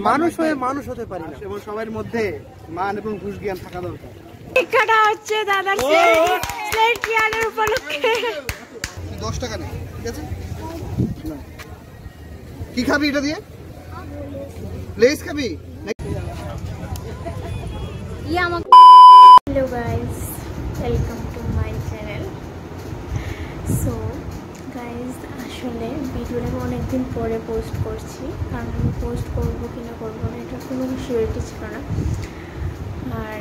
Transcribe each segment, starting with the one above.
মানুষ হয়ে মানুষ হতে পারি না এবং সবার মধ্যে মান এবং ঘুষ জ্ঞান থাকা দরকার। শিক্ষাটা হচ্ছে দাদার স্লেট পিয়ানোর উপলক্ষে 10 টাকা নেই, ঠিক আছে? কি খাবি এটা দিয়ে? লেস খাবি? Hello guys, welcome to my channel. So guys, আসলে ভিডিওটা অনেকদিন পরে পোস্ট করছি, কারণ আমি পোস্ট করবো কি না করবো না এটা কোনো সিওরিটি ছিল না, আর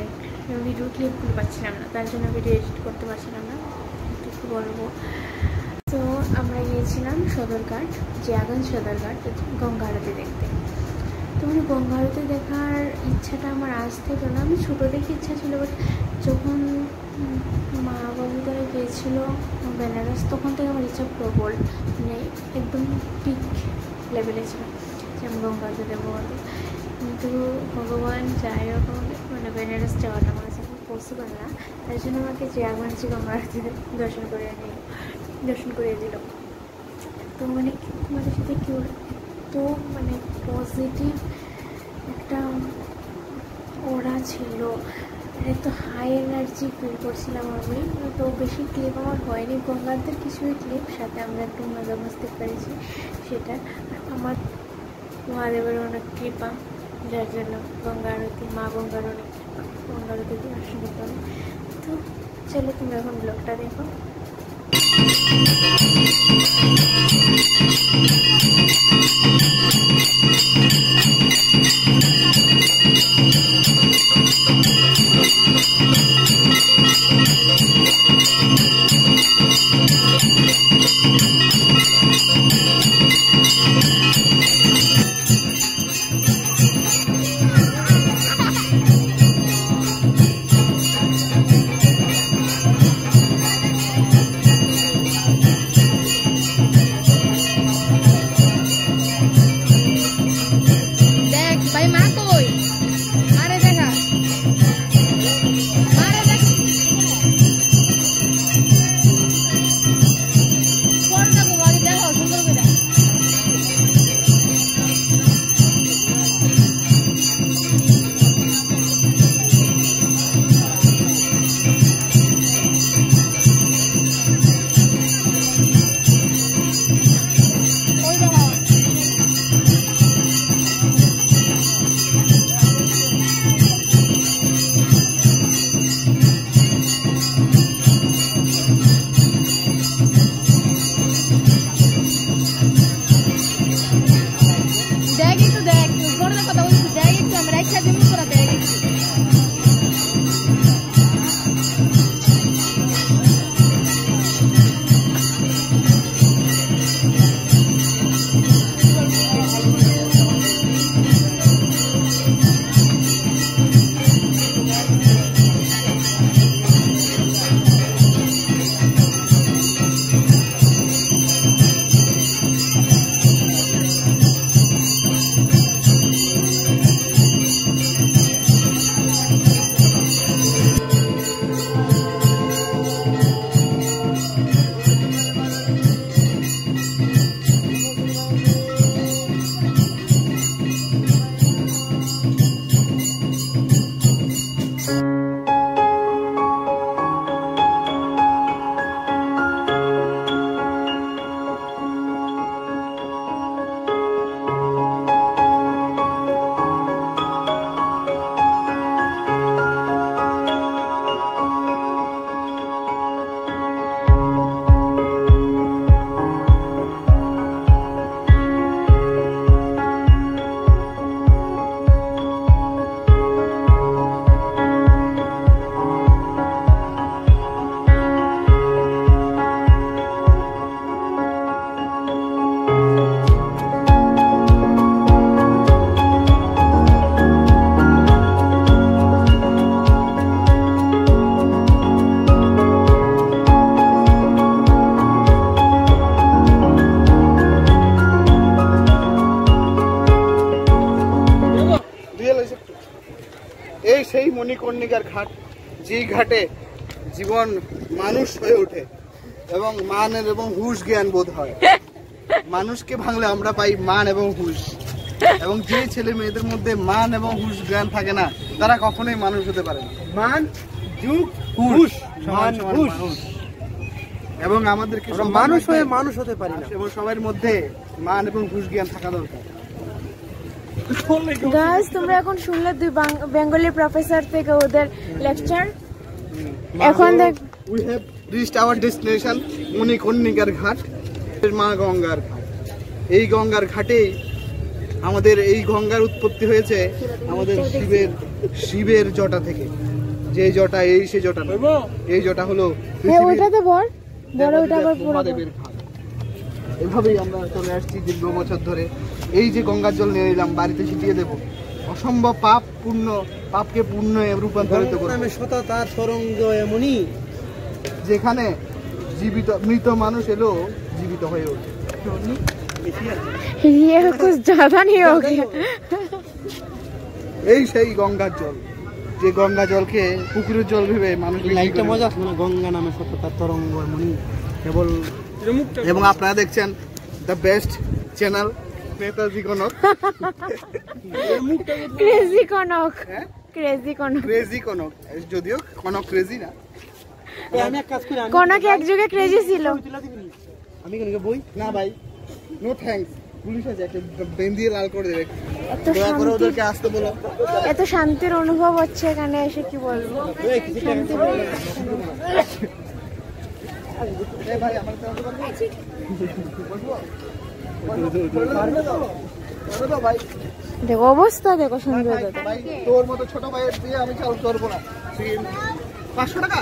ভিডিও ক্লিপগুলো পাচ্ছিলাম না, তার জন্য ভিডিও এডিট করতে পারছিলাম না। একটু বলবো, তো আমরা গিয়েছিলাম সদরঘাট, জিয়াগঞ্জ সদরঘাট গঙ্গা আরতি দেখতে। তো মানে গঙ্গা আরতি দেখার ইচ্ছাটা আমার আজ থেকে না, আমি ছোটো দেখে ইচ্ছা ছিল, বাট যখন মা বাবু তারা গিয়েছিল বেনারস তখন থেকে আমার ইচ্ছা প্রবল, মানে একদম পিক লেভেলে ছিল যে আমি গঙ্গা আরতি দেবো। কিন্তু ভগবান যাই রকম মানে বেনারস যাওয়াটা আমার কাছে পসিবল না, তাই জন্য আমাকে জিয়াগঞ্জ গঙ্গা আরতি দর্শন করিয়ে দিল। তো মানে তোমাদের সাথে কেউ তো মানে পজিটিভ একটা ওরা ছিল, এত হাই এনার্জি ফিল করছিলাম আমি। তো বেশি ক্লিপ আমার হয়নি, গঙ্গাদের কিছুই ক্লিপ, সাথে আমরা একটু মজা মস্তি পেরেছি, সেটা আমার মহাদেবের অনেক কৃপা, যার জন্য গঙ্গা আরতি, মা গঙ্গার অনেক কৃপা, গঙ্গা আরতি দর্শন করতে হবে। তো চলো তুমি এখন ব্লগটা দেখো। এই সেই মণিকর্ণিকার ঘাট, যেই ঘাটে জীবন মানুষ হয়ে ওঠে এবং মানের এবং হুঁশ জ্ঞান বোধ হয়। মানুষকে ভাঙলে আমরা পাই মান এবং হুঁশ, এবং যে ছেলে মেয়েদের মধ্যে মান এবং হুঁশ জ্ঞান থাকে না তারা কখনোই মানুষ হতে পারে না। মান যুগ হুঁশ সমান হুঁশ, এবং আমাদেরকে মানুষ হয়ে মানুষ হতে পারি না, এবং সবার মধ্যে মান এবং হুঁশ জ্ঞান থাকা দরকার। গাইস তোমরা এখন শুনলে দুই বেঙ্গলি প্রফেসর থেকে ওদের লেকচার। এখন দেখ we have reached our destination মণিকর্ণিকার ঘাট, মা গঙ্গার ঘাট। এই গঙ্গার ঘাটেই আমাদের এই গঙ্গার উৎপত্তি হয়েছে আমাদের শিবের জটা থেকে। যে জটা এই সে জটা না, এই জটা হলো ওইটাতে বড় ওইটা আবার মহাদেবের ঘাট। এভাবেই আমরা চলে আসছি দীর্ঘ বছর ধরে। এই যে গঙ্গার জল নিয়ে এলাম, বাড়িতে ছিটিয়ে দেব, অসম্ভব পাপকে পুণ্যে রূপান্তরিত করবে। সততার তরঙ্গ এমনই যেখানে মৃত মানুষ এলো জীবিত হয়ে ওঠে। এই সেই গঙ্গার জল, যে গঙ্গা জলকে পুকুরের জল ভেবে মানুষ লাইটটা মজা আসবে না। গঙ্গা নামে সততার তরঙ্গ এমনই কেবল। এবং আপনারা দেখছেন the best channel Netaji Kanak. Crazy Kanak, crazy Kanak, crazy Kanak, যদিও কনক ক্রেজি না। আমি এক কাজ করি, কনক এক যুগে ক্রেজি ছিল। আমি কনকে বই না ভাই, নো থ্যাঙ্কস। পুলিশ আছে, একটা বেন দিয়ে লাল করে দেবে। দয়া করে ওদেরকে আসতে বলো। এত শান্তির অনুভব হচ্ছে এখানে এসে, কি বলবো। ভাই আমার দেখো অবস্থা, দেখো সুন্দর। তোর মতো ছোট ভাইয়ের দিয়ে আমি চাল করবো না। 500 টাকা,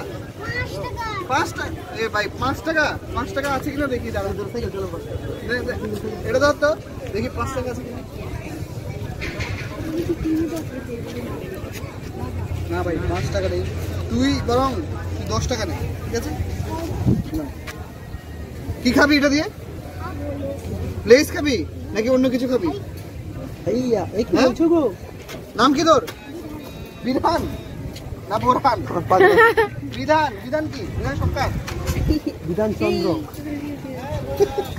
5 টাকা। এ ভাই 5 টাকা, 5 টাকা আছে কিনা দেখি। দাঁড়া থেকে চলো, এটা ধর তো দেখি 5 টাকা আছে কিনা। না ভাই 5 টাকা নেই, তুই বরং 10 টাকা নেই, ঠিক আছে? কি খাবি এটা দিয়ে? লেস খাবি নাকি অন্য কিছু খাবি? নাম কি তোর? বিধান না বোরহান? বিধান, বিধান কি? বিধান সরকার, বিধান চন্দ্র।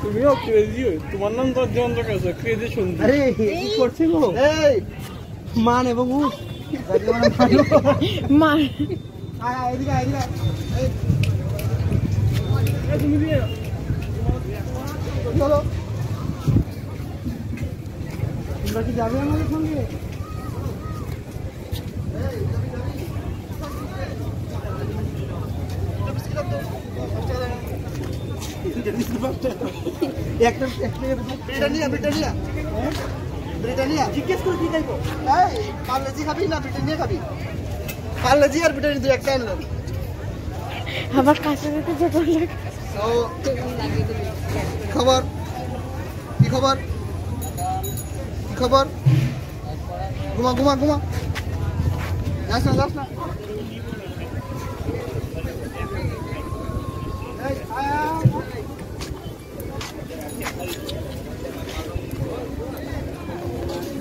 তুমিও ক্রেজি, তোমার নাম তো চন্দ্র কাছে, ক্রেজি সুন্দর। আরে কি করছে গো? এই মান এবং হুঁশ মান। এদিকে এদিকে তুমি দিয়ে চলো। তোমরা কি যাবে আমাদের সঙ্গে? জিজ্ঞেস করে কি খাইবো? পার্লেজি খাবি না ব্রিটানিয়া খাবি? পার্লেজি আর ব্রিটানিয়া দুই একটা আনলো। আবার কাছাকাছি যেতে লাগে। খবর কি? খবর কি খবর? ঘুমা ঘুমা ঘুমা, যাস না যাস না।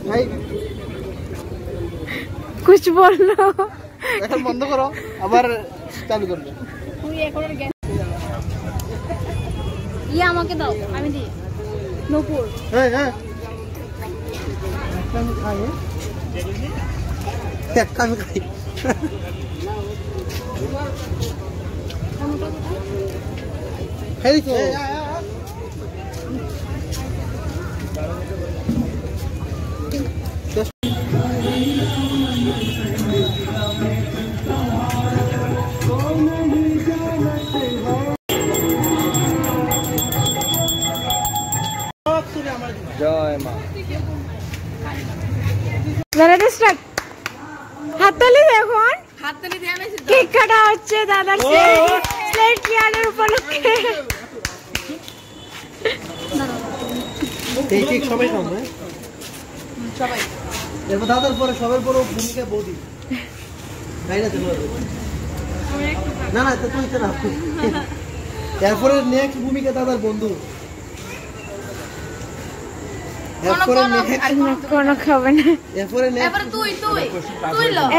ভাই কুছ বললো, এখন বন্ধ করো, আবার চালু করবে। ইয়ে আমাকে দাও, আমি দিই। নূপুর, হ্যাঁ হ্যাঁ, আমি খাই, একটা আমি খাই। জয় মা। হাততালি দেখুন, কেক কাটা হচ্ছে দাদার স্লেট ইয়ারের উপলক্ষে। এই কেক সবাই খাবো, সবাই। এরপর দাদার পরে সবার পরে ভূমিকা বৌদি, তাই না? না না তুই তো না, এরপরে নেক্সট ভূমিকা দাদার বন্ধু। কোনো খাবে না,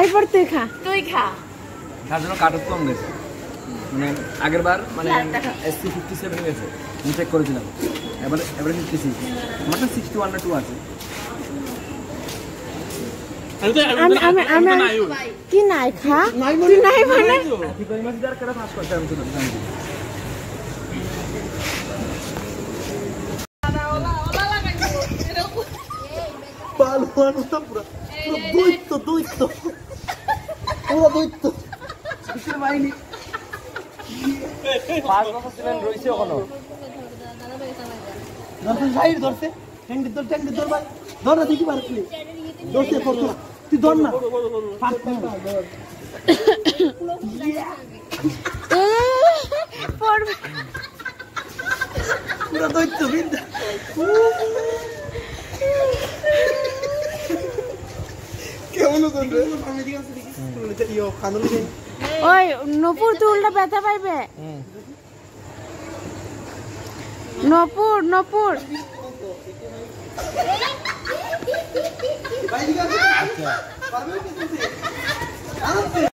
এরপর তুই খা। তার জন্য কাটত কম গেছে। মানে আগের বার মানে SC 57 গেছে আমি চেক করেছিলাম এবারে 56 আমার 61 না 2 আছে কি নাই খা কি নাই মানে ফিব্রুয়ারি মাসে যারা কারা পাস করতে আমি তো জানি পালওয়ান তো পুরো দৈত্য পুরো দৈত্য কিসের বাহিনী 5 বছর ছিলেন রইছে ওখানে দর্শন সাইড ধরছে ট্যাঙ্কি ধর ভাই ধর না দেখি পারছ ধরছে করছ তুই ধর না পড়বে পুরো দৈত্য বিন্দা কেমন তোর আমি দিকে আছে দেখি ইও কান্দল দেই ওই নপুর তুই উল্টা ব্যথা পাইবে নপুর ভাই দিকে আছে পারবে কি